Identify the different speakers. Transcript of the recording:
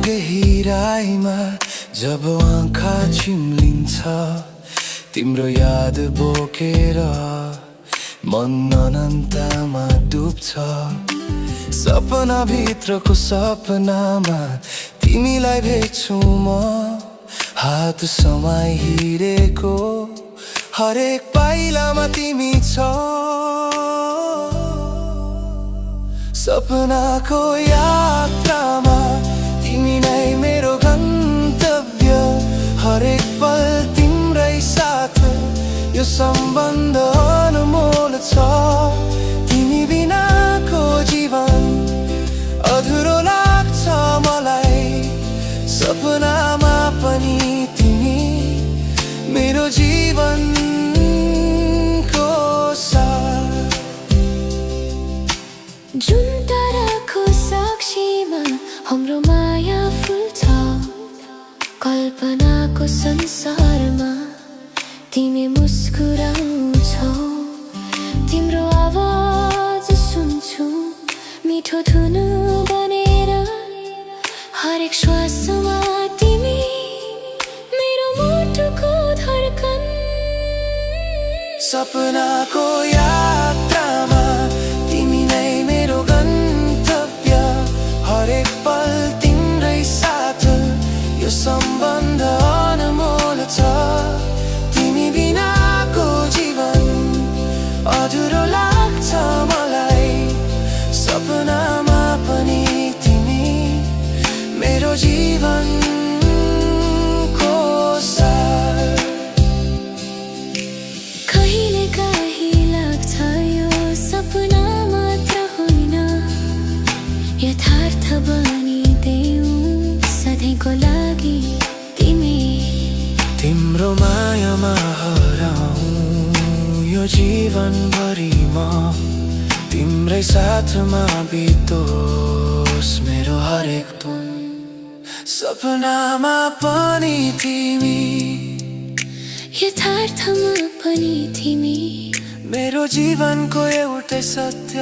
Speaker 1: गहिराईमा जब आँखा चिम्लिन्छ तिम्रो याद बोकेर मन अनन्तमा डुब्छ। सपना भित्रको सपनामा तिमीलाई भेट्छु म, हात समाई हिँडेको हरेक पाइलामा तिमी छौ। सपनाको यात्रामा तिमी नै मेरो गन्तव्य, हरेक पल तिम्रै साथ यो सम्बन्ध अनमोल छ। तिमी बिनाको जीवन अधुरो लाग्छ मलाई, सपनामा पनि तिमी मेरो जीवनको सार।
Speaker 2: जुन ताराको साक्षीमा हाम्रो माया फुल्छ, कल्पनाको संसारमा तिमी मुस्कुराउँछौ। तिम्रो आवाज सुन्छु मिठो धुन बनेर, हरेक श्वासमा तिमी मेरो मुटुको धड्कन।
Speaker 1: सपनाको यात्रामा तिमी नै मेरो गन्तव्य, हरेक पल तिम्रै साथ यो सम्बन्ध अनमोल छ। तिमी बिनाको जीवन अधुरो लाग्छ मलाई, सपनामा पनि तिमी मेरो जीवनको सार।
Speaker 2: कहिले काहीँ लाग्छ यो सपना मात्र होइन, यथार्थ बनिदेऊ सधैँको लागि तिमी।
Speaker 1: तिम्रो मायामा हराउँ यो जीवनभरि म, तिम्रै साथमा बितोस् मेरो हरेक दिन। सपनामा पनि तिमी,
Speaker 2: यथार्थमा पनि तिमी
Speaker 1: मेरो जीवनको एउटै सत्य।